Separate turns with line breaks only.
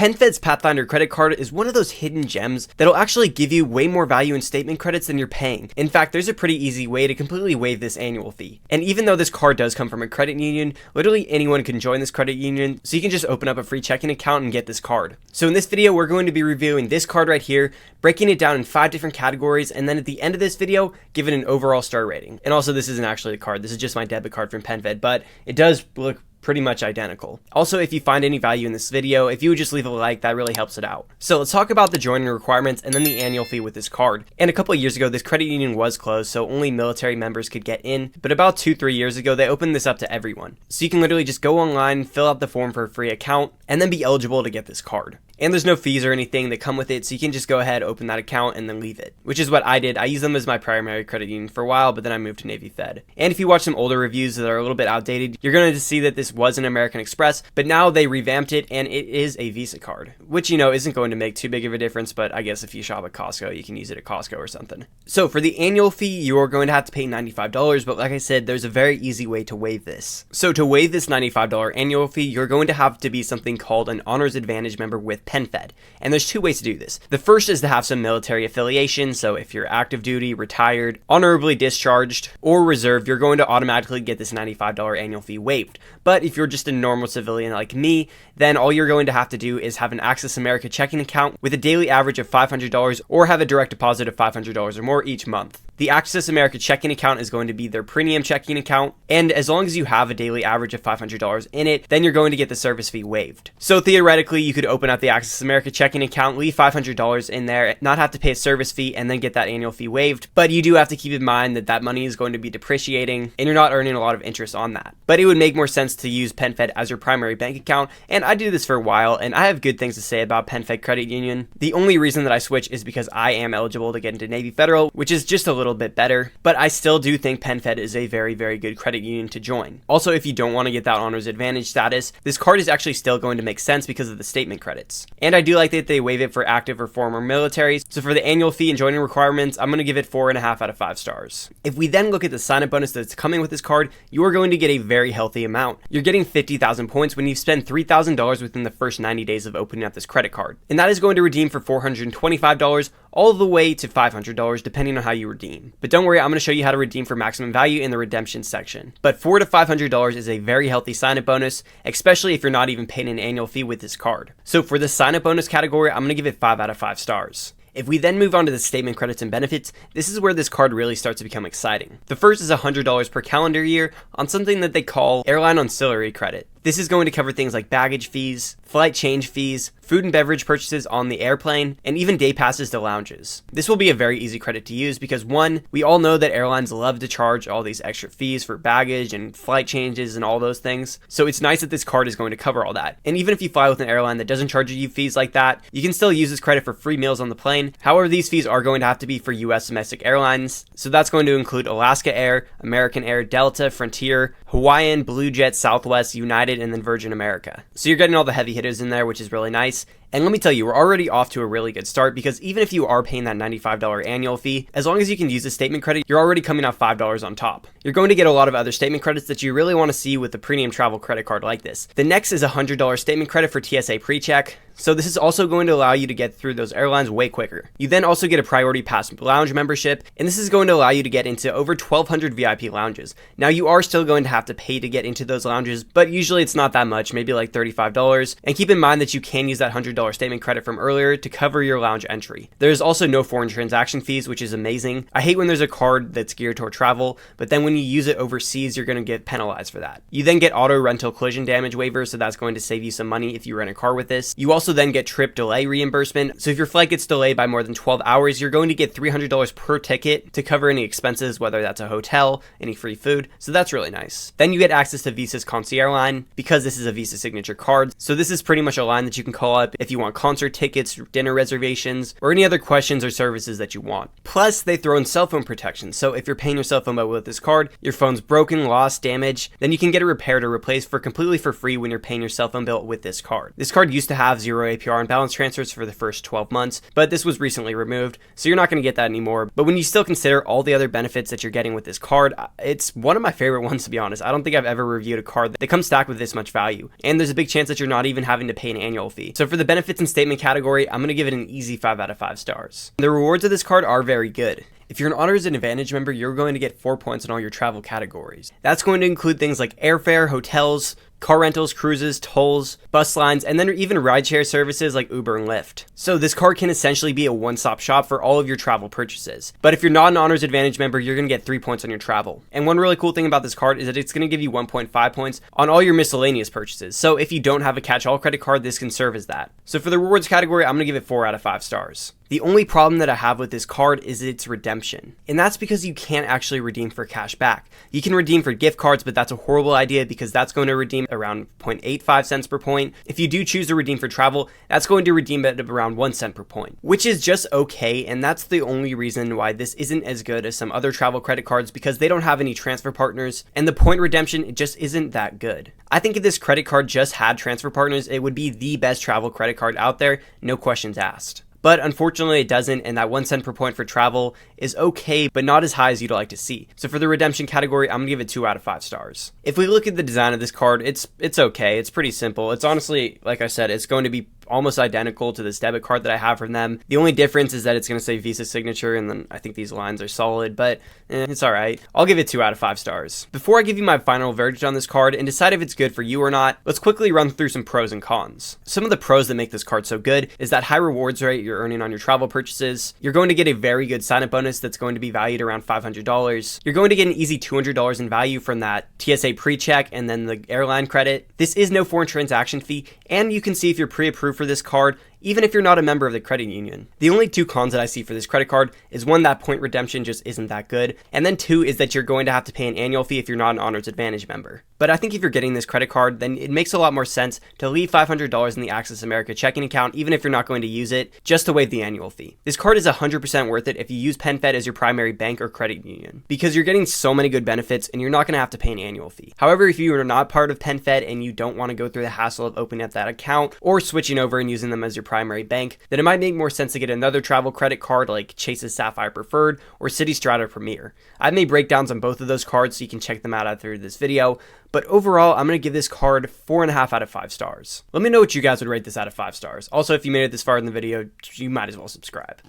Penfed's Pathfinder Credit Card is one of those hidden gems that'll actually give you way more value in statement credits than you're paying. In fact, there's a pretty easy way to completely waive this annual fee. And even though this card does come from a credit union, literally anyone can join this credit union, so you can just open up a free checking account and get this card. So in this video, we're going to be reviewing this card right here, breaking it down in 5 different categories, and then at the end of this video, give it an overall star rating. And also, this isn't actually a card, this is just my debit card from Penfed, but it does look pretty much identical. Also, if you find any value in this video, if you would just leave a like, that really helps it out. So let's talk about the joining requirements and then the annual fee with this card. And a couple of years ago, this credit union was closed, so only military members could get in, but about 2-3 years ago, they opened this up to everyone. So you can literally just go online, fill out the form for a free account, and then be eligible to get this card. And there's no fees or anything that come with it, so you can just go ahead, open that account, and then leave it. Which is what I did. I used them as my primary credit union for a while, but then I moved to Navy Fed. And if you watch some older reviews that are a little bit outdated, you're going to see that this was an American Express, but now they revamped it, and it is a Visa card. Which, you know, isn't going to make too big of a difference, but I guess if you shop at Costco, you can use it at Costco or something. So for the annual fee, you are going to have to pay $95, but like I said, there's a very easy way to waive this. So to waive this $95 annual fee, you're going to have to be something called an Honors Advantage member with Penfed. And there's 2 ways to do this. The first is to have some military affiliation, so if you're active duty, retired, honorably discharged, or reserve, you're going to automatically get this $95 annual fee waived. But if you're just a normal civilian like me, then all you're going to have to do is have an Access America checking account with a daily average of $500 or have a direct deposit of $500 or more each month. The Access America checking account is going to be their premium checking account, and as long as you have a daily average of $500 in it, then you're going to get the service fee waived. So theoretically, you could open up the Access America checking account, leave $500 in there, not have to pay a service fee, and then get that annual fee waived. But you do have to keep in mind that that money is going to be depreciating, and you're not earning a lot of interest on that. But it would make more sense to use Penfed as your primary bank account, and I do this for a while, and I have good things to say about Penfed Credit Union. The only reason that I switch is because I am eligible to get into Navy Federal, which is just a little bit better, but I still do think Penfed is a very, very good credit union to join. Also, if you don't want to get that Honors Advantage status, this card is actually still going to make sense because of the statement credits. And I do like that they waive it for active or former militaries, so for the annual fee and joining requirements, I'm going to give it 4.5 out of 5 stars. If we then look at the sign-up bonus that's coming with this card, you are going to get a very healthy amount. You're getting 50,000 points when you spend $3,000 within the first 90 days of opening up this credit card. And that is going to redeem for $425 all the way to $500 depending on how you redeem. But don't worry, I'm going to show you how to redeem for maximum value in the redemption section. But $400 to $500 is a very healthy sign-up bonus, especially if you're not even paying an annual fee with this card. So for the sign-up bonus category, I'm going to give it 5 out of 5 stars. If we then move on to the statement credits and benefits, this is where this card really starts to become exciting. The first is $100 per calendar year on something that they call Airline Ancillary Credit. This is going to cover things like baggage fees, flight change fees, food and beverage purchases on the airplane, and even day passes to lounges. This will be a very easy credit to use because 1, we all know that airlines love to charge all these extra fees for baggage and flight changes and all those things. So it's nice that this card is going to cover all that. And even if you fly with an airline that doesn't charge you fees like that, you can still use this credit for free meals on the plane. However, these fees are going to have to be for US domestic airlines. So that's going to include Alaska Air, American Air, Delta, Frontier, Hawaiian, Blue Jet, Southwest, United, and then Virgin America. So you're getting all the heavy hitters in there, which is really nice. And let me tell you, we're already off to a really good start because even if you are paying that $95 annual fee, as long as you can use the statement credit, you're already coming out $5 on top. You're going to get a lot of other statement credits that you really want to see with a premium travel credit card like this. The next is a $100 statement credit for TSA PreCheck. So this is also going to allow you to get through those airlines way quicker. You then also get a Priority Pass lounge membership, and this is going to allow you to get into over 1,200 VIP lounges. Now you are still going to have to pay to get into those lounges, but usually it's not that much, maybe like $35. And keep in mind that you can use that $100 statement credit from earlier to cover your lounge entry. There's also no foreign transaction fees, which is amazing. I hate when there's a card that's geared toward travel, but then when you use it overseas, you're going to get penalized for that. You then get auto rental collision damage waivers, so that's going to save you some money if you rent a car with this. You also then get trip delay reimbursement. So if your flight gets delayed by more than 12 hours, you're going to get $300 per ticket to cover any expenses, whether that's a hotel, any free food. So that's really nice. Then you get access to Visa's concierge line because this is a Visa signature card. So this is pretty much a line that you can call up if you want concert tickets, dinner reservations, or any other questions or services that you want. Plus, they throw in cell phone protection. So if you're paying your cell phone bill with this card, your phone's broken, lost, damaged, then you can get it repaired or replaced for completely for free when you're paying your cell phone bill with this card. This card used to have 0 APR on balance transfers for the first 12 months, but this was recently removed, so you're not going to get that anymore. But when you still consider all the other benefits that you're getting with this card, it's one of my favorite ones, to be honest. I don't think I've ever reviewed a card that comes stacked with this much value, and there's a big chance that you're not even having to pay an annual fee. So for the benefits benefits and statement category, I'm going to give it an easy 5 out of 5 stars. The rewards of this card are very good. If you're an Honors Advantage member, you're going to get 4 points on all your travel categories. That's going to include things like airfare, hotels, car rentals, cruises, tolls, bus lines, and then even rideshare services like Uber and Lyft. So this card can essentially be a one-stop shop for all of your travel purchases. But if you're not an Honors Advantage member, you're going to get 3 points on your travel. And one really cool thing about this card is that it's going to give you 1.5 points on all your miscellaneous purchases. So if you don't have a catch-all credit card, this can serve as that. So for the rewards category, I'm going to give it 4 out of 5 stars. The only problem that I have with this card is its redemption. And that's because you can't actually redeem for cash back. You can redeem for gift cards, but that's a horrible idea because that's going to redeem around 0.85 cents per point. If you do choose to redeem for travel, that's going to redeem at around 1 cent per point, which is just okay. And that's the only reason why this isn't as good as some other travel credit cards, because they don't have any transfer partners and the point redemption, it just isn't that good. I think if this credit card just had transfer partners, it would be the best travel credit card out there, no questions asked. But unfortunately it doesn't, and that 1 cent per point for travel is okay, but not as high as you'd like to see. So for the redemption category, I'm gonna give it 2 out of 5 stars. If we look at the design of this card, it's okay. It's pretty simple. It's honestly, like I said, it's going to be almost identical to this debit card that I have from them. The only difference is that it's going to say Visa signature, and then I think these lines are solid, but it's all right. I'll give it 2 out of 5 stars. Before I give you my final verdict on this card and decide if it's good for you or not, let's quickly run through some pros and cons. Some of the pros that make this card so good is that high rewards rate you're earning on your travel purchases. You're going to get a very good sign-up bonus that's going to be valued around $500. You're going to get an easy $200 in value from that TSA pre-check and then the airline credit. This is no foreign transaction fee, and you can see if you're pre-approved for this card, even if you're not a member of the credit union. The only 2 cons that I see for this credit card is 1, that point redemption just isn't that good, and then 2 is that you're going to have to pay an annual fee if you're not an Honors Advantage member. But I think if you're getting this credit card, then it makes a lot more sense to leave $500 in the Access America checking account, even if you're not going to use it, just to waive the annual fee. This card is 100% worth it if you use Penfed as your primary bank or credit union, because you're getting so many good benefits and you're not going to have to pay an annual fee. However, if you are not part of Penfed and you don't want to go through the hassle of opening up that account or switching over and using them as your primary bank, then it might make more sense to get another travel credit card like Chase's Sapphire Preferred or Citi Strata Premier. I've made breakdowns on both of those cards, so you can check them out after this video. But overall, I'm going to give this card 4.5 out of 5 stars. Let me know what you guys would rate this out of 5 stars. Also, if you made it this far in the video, you might as well subscribe.